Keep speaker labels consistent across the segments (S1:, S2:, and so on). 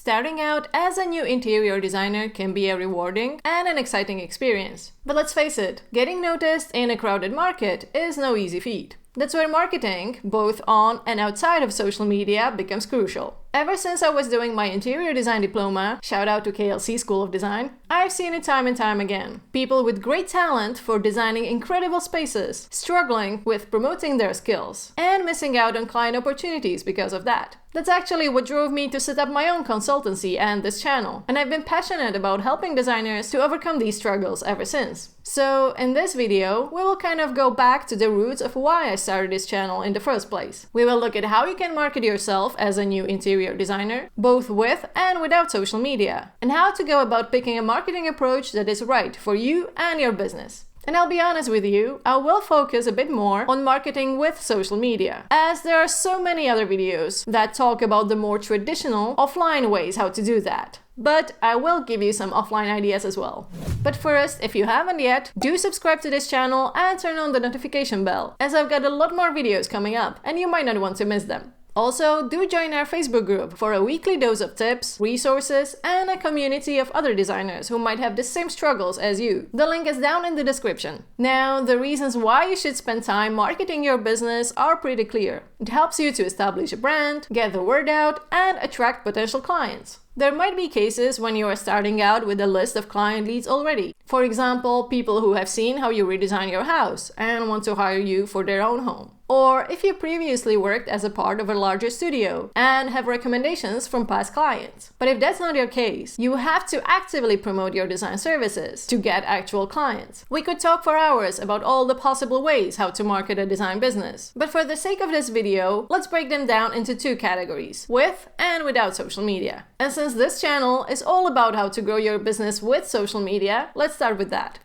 S1: Starting out as a new interior designer can be a rewarding and an exciting experience. But let's face it, getting noticed in a crowded market is no easy feat. That's where marketing, both on and outside of social media, becomes crucial. Ever since I was doing my interior design diploma, shout out to KLC School of Design, I've seen it time and time again. People with great talent for designing incredible spaces, struggling with promoting their skills, and missing out on client opportunities because of that. That's actually what drove me to set up my own consultancy and this channel, and I've been passionate about helping designers to overcome these struggles ever since. So in this video, we will kind of go back to the roots of why I started this channel in the first place. We will look at how you can market yourself as a new interior designer, both with and without social media, and how to go about picking a marketing approach that is right for you and your business. And I'll be honest with you, I will focus a bit more on marketing with social media, as there are so many other videos that talk about the more traditional offline ways how to do that. But I will give you some offline ideas as well. But first, if you haven't yet, do subscribe to this channel and turn on the notification bell, as I've got a lot more videos coming up and you might not want to miss them. Also, do join our Facebook group for a weekly dose of tips, resources, and a community of other designers who might have the same struggles as you. The link is down in the description. Now, the reasons why you should spend time marketing your business are pretty clear. It helps you to establish a brand, get the word out, and attract potential clients. There might be cases when you are starting out with a list of client leads already. For example, people who have seen how you redesign your house and want to hire you for their own home. Or if you previously worked as a part of a larger studio and have recommendations from past clients. But if that's not your case, you have to actively promote your design services to get actual clients. We could talk for hours about all the possible ways how to market a design business. But for the sake of this video, let's break them down into two categories, with and without social media. And since this channel is all about how to grow your business with social media, let's start with that.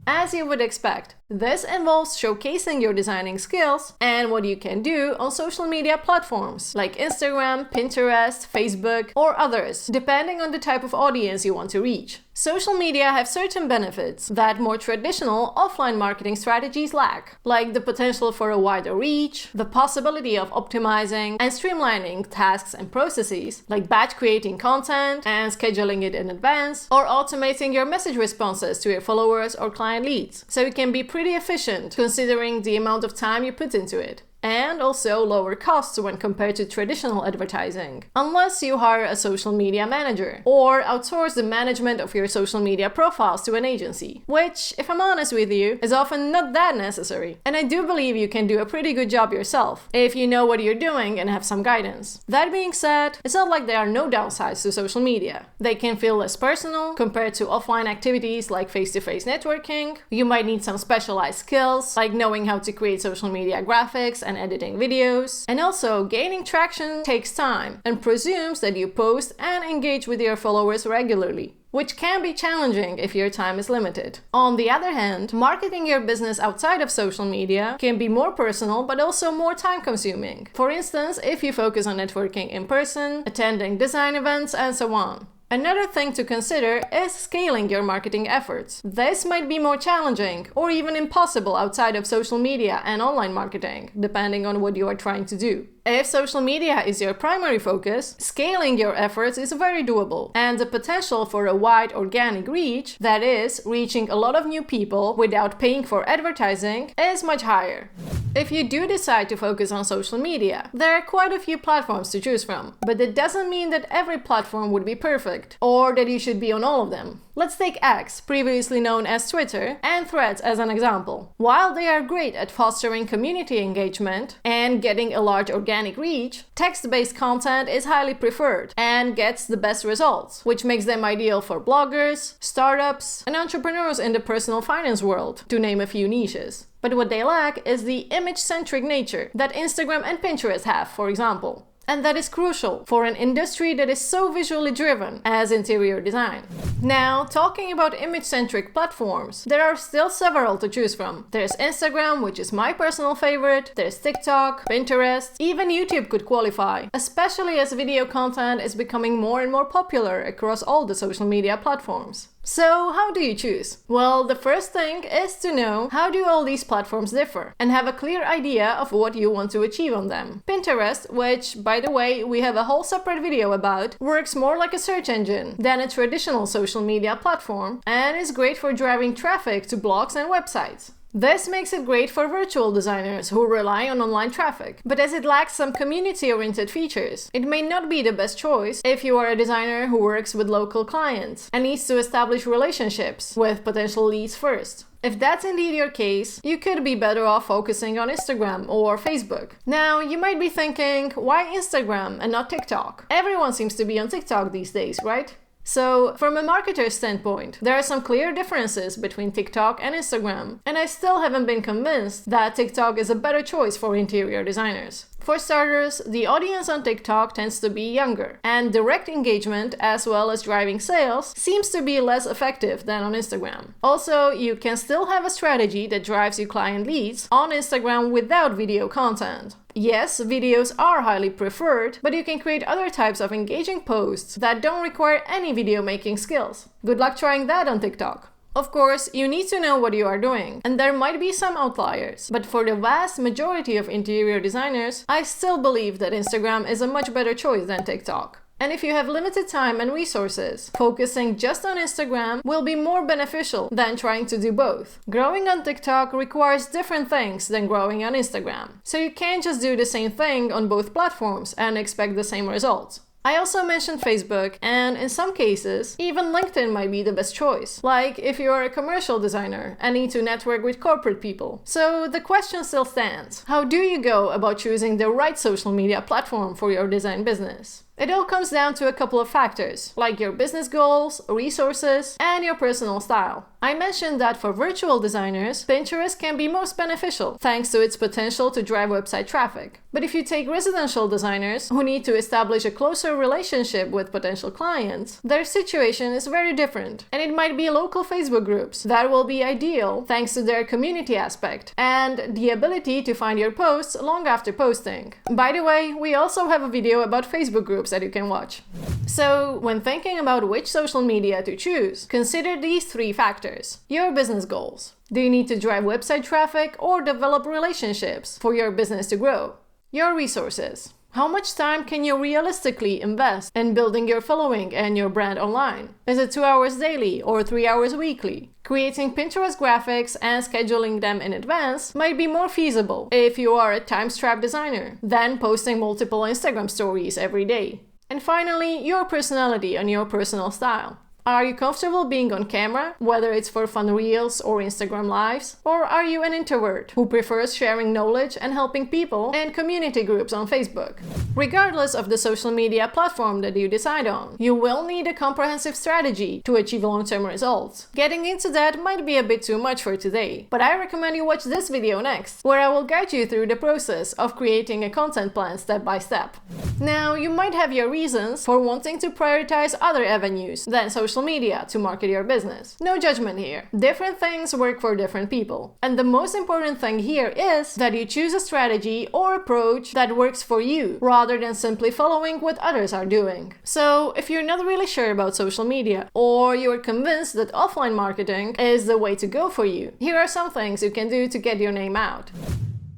S1: As you would expect, this involves showcasing your designing skills and what you can do on social media platforms like Instagram, Pinterest, Facebook, or others, depending on the type of audience you want to reach. Social media have certain benefits that more traditional offline marketing strategies lack, like the potential for a wider reach, the possibility of optimizing and streamlining tasks and processes, like batch creating content and scheduling it in advance, or automating your message responses to your followers or client leads, so you can be pretty efficient considering the amount of time you put into it. And also lower costs when compared to traditional advertising, unless you hire a social media manager or outsource the management of your social media profiles to an agency, which, if I'm honest with you, is often not that necessary. And I do believe you can do a pretty good job yourself if you know what you're doing and have some guidance. That being said, it's not like there are no downsides to social media. They can feel less personal compared to offline activities like face-to-face networking. You might need some specialized skills, like knowing how to create social media graphics and editing videos. And also, gaining traction takes time and presumes that you post and engage with your followers regularly, which can be challenging if your time is limited. On the other hand, marketing your business outside of social media can be more personal but also more time-consuming. For instance, if you focus on networking in person, attending design events, and so on. Another thing to consider is scaling your marketing efforts. This might be more challenging or even impossible outside of social media and online marketing, depending on what you are trying to do. If social media is your primary focus, scaling your efforts is very doable, and the potential for a wide organic reach, that is, reaching a lot of new people without paying for advertising, is much higher. If you do decide to focus on social media, there are quite a few platforms to choose from, but that doesn't mean that every platform would be perfect, or that you should be on all of them. Let's take X, previously known as Twitter, and Threads as an example. While they are great at fostering community engagement and getting a large organic reach, text-based content is highly preferred and gets the best results, which makes them ideal for bloggers, startups, and entrepreneurs in the personal finance world, to name a few niches. But what they lack is the image-centric nature that Instagram and Pinterest have, for example. And that is crucial for an industry that is so visually driven as interior design. Now, talking about image-centric platforms, there are still several to choose from. There's Instagram, which is my personal favorite, there's TikTok, Pinterest, even YouTube could qualify, especially as video content is becoming more and more popular across all the social media platforms. So how do you choose? Well, the first thing is to know how do all these platforms differ and have a clear idea of what you want to achieve on them. Pinterest, which by the way we have a whole separate video about, works more like a search engine than a traditional social media platform and is great for driving traffic to blogs and websites. This makes it great for virtual designers who rely on online traffic, but as it lacks some community-oriented features, it may not be the best choice if you are a designer who works with local clients and needs to establish relationships with potential leads first. If that's indeed your case, you could be better off focusing on Instagram or Facebook. Now, you might be thinking, why Instagram and not TikTok? Everyone seems to be on TikTok these days, right? So, from a marketer's standpoint, there are some clear differences between TikTok and Instagram, and I still haven't been convinced that TikTok is a better choice for interior designers. For starters, the audience on TikTok tends to be younger, and direct engagement as well as driving sales seems to be less effective than on Instagram. Also, you can still have a strategy that drives you client leads on Instagram without video content. Yes, videos are highly preferred, but you can create other types of engaging posts that don't require any video making skills. Good luck trying that on TikTok. Of course, you need to know what you are doing, and there might be some outliers, but for the vast majority of interior designers, I still believe that Instagram is a much better choice than TikTok. And if you have limited time and resources, focusing just on Instagram will be more beneficial than trying to do both. Growing on TikTok requires different things than growing on Instagram, so you can't just do the same thing on both platforms and expect the same results. I also mentioned Facebook, and in some cases, even LinkedIn might be the best choice, like if you're a commercial designer and need to network with corporate people. So the question still stands: how do you go about choosing the right social media platform for your design business? It all comes down to a couple of factors, like your business goals, resources, and your personal style. I mentioned that for virtual designers, Pinterest can be most beneficial thanks to its potential to drive website traffic. But if you take residential designers who need to establish a closer relationship with potential clients, their situation is very different, and it might be local Facebook groups that will be ideal thanks to their community aspect and the ability to find your posts long after posting. By the way, we also have a video about Facebook groups that you can watch. So, when thinking about which social media to choose, consider these three factors. Your business goals. Do you need to drive website traffic or develop relationships for your business to grow? Your resources. How much time can you realistically invest in building your following and your brand online? Is it 2 hours daily or 3 hours weekly? Creating Pinterest graphics and scheduling them in advance might be more feasible if you are a time-strapped designer than posting multiple Instagram stories every day. And finally, your personality and your personal style. Are you comfortable being on camera, whether it's for fun reels or Instagram lives? Or are you an introvert who prefers sharing knowledge and helping people in community groups on Facebook? Regardless of the social media platform that you decide on, you will need a comprehensive strategy to achieve long-term results. Getting into that might be a bit too much for today, but I recommend you watch this video next, where I will guide you through the process of creating a content plan step by step. Now, you might have your reasons for wanting to prioritize other avenues than social media to market your business. No judgment here. Different things work for different people. And the most important thing here is that you choose a strategy or approach that works for you, rather than simply following what others are doing. So, if you're not really sure about social media, or you're convinced that offline marketing is the way to go for you, here are some things you can do to get your name out.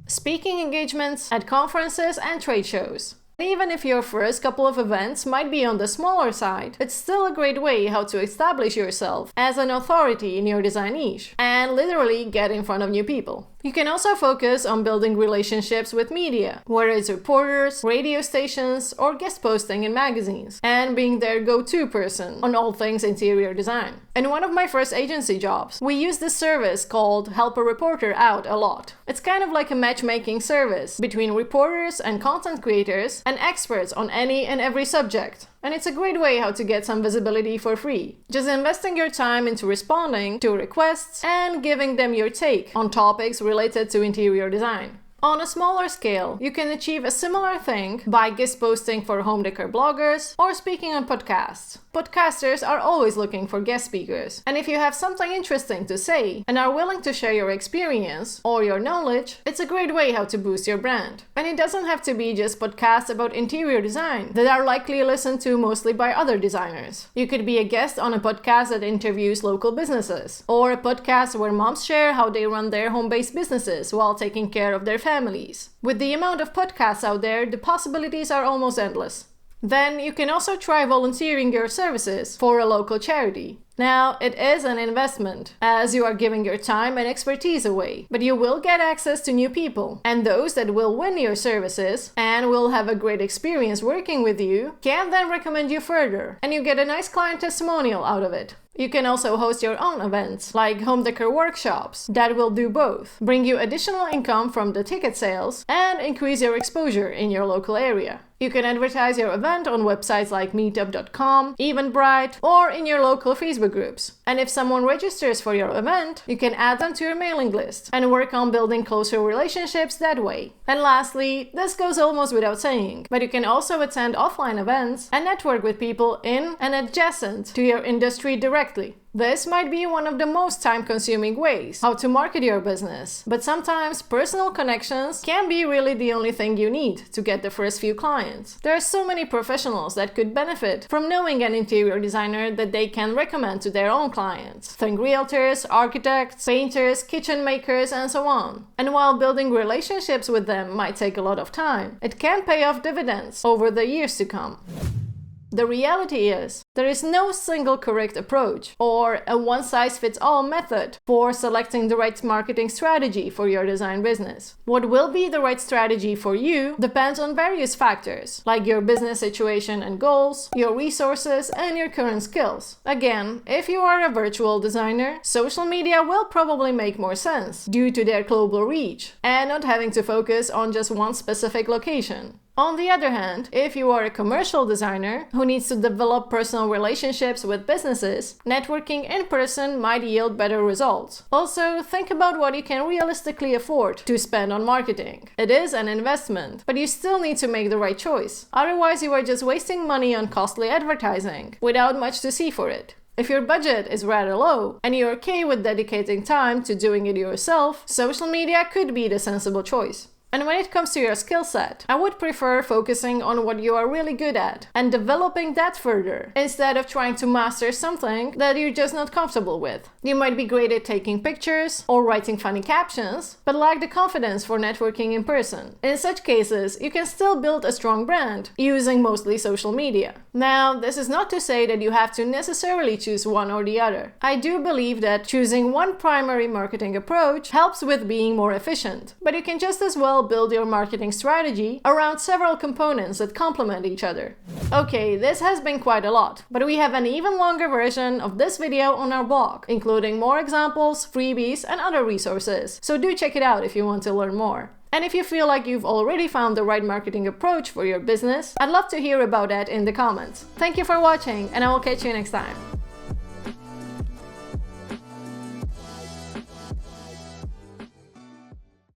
S1: Speaking engagements at conferences and trade shows. Even if your first couple of events might be on the smaller side, it's still a great way how to establish yourself as an authority in your design niche and literally get in front of new people. You can also focus on building relationships with media, whether it's reporters, radio stations, or guest posting in magazines, and being their go-to person on all things interior design. In one of my first agency jobs, we used this service called Help a Reporter Out a lot. It's kind of like a matchmaking service between reporters and content creators and experts on any and every subject. And it's a great way how to get some visibility for free. Just investing your time into responding to requests and giving them your take on topics related to interior design. On a smaller scale, you can achieve a similar thing by guest posting for home decor bloggers or speaking on podcasts. Podcasters are always looking for guest speakers, and if you have something interesting to say and are willing to share your experience or your knowledge, it's a great way how to boost your brand. And it doesn't have to be just podcasts about interior design that are likely listened to mostly by other designers. You could be a guest on a podcast that interviews local businesses, or a podcast where moms share how they run their home-based businesses while taking care of their families. With the amount of podcasts out there, the possibilities are almost endless. Then you can also try volunteering your services for a local charity. Now, it is an investment, as you are giving your time and expertise away, but you will get access to new people, and those that will win your services and will have a great experience working with you can then recommend you further, and you get a nice client testimonial out of it. You can also host your own events, like home decor workshops, that will do both, bring you additional income from the ticket sales, and increase your exposure in your local area. You can advertise your event on websites like meetup.com, Eventbrite, or in your local Facebook groups. And if someone registers for your event, you can add them to your mailing list and work on building closer relationships that way. And lastly, this goes almost without saying, but you can also attend offline events and network with people in and adjacent to your industry directly. This might be one of the most time-consuming ways how to market your business, but sometimes personal connections can be really the only thing you need to get the first few clients. There are so many professionals that could benefit from knowing an interior designer that they can recommend to their own clients. Think realtors, architects, painters, kitchen makers, and so on. And while building relationships with them might take a lot of time, it can pay off dividends over the years to come. The reality is, there is no single correct approach or a one-size-fits-all method for selecting the right marketing strategy for your design business. What will be the right strategy for you depends on various factors, like your business situation and goals, your resources, and your current skills. Again, if you are a virtual designer, social media will probably make more sense due to their global reach and not having to focus on just one specific location. On the other hand, if you are a commercial designer who needs to develop personal relationships with businesses, networking in person might yield better results. Also, think about what you can realistically afford to spend on marketing. It is an investment, but you still need to make the right choice. Otherwise, you are just wasting money on costly advertising without much to see for it. If your budget is rather low and you're okay with dedicating time to doing it yourself, social media could be the sensible choice. And when it comes to your skill set, I would prefer focusing on what you are really good at and developing that further, instead of trying to master something that you're just not comfortable with. You might be great at taking pictures or writing funny captions, but lack the confidence for networking in person. In such cases, you can still build a strong brand using mostly social media. Now, this is not to say that you have to necessarily choose one or the other. I do believe that choosing one primary marketing approach helps with being more efficient, but you can just as well build your marketing strategy around several components that complement each other. Okay, this has been quite a lot, but we have an even longer version of this video on our blog, including more examples, freebies, and other resources, so do check it out if you want to learn more. And if you feel like you've already found the right marketing approach for your business, I'd love to hear about that in the comments. Thank you for watching, and I will catch you next time.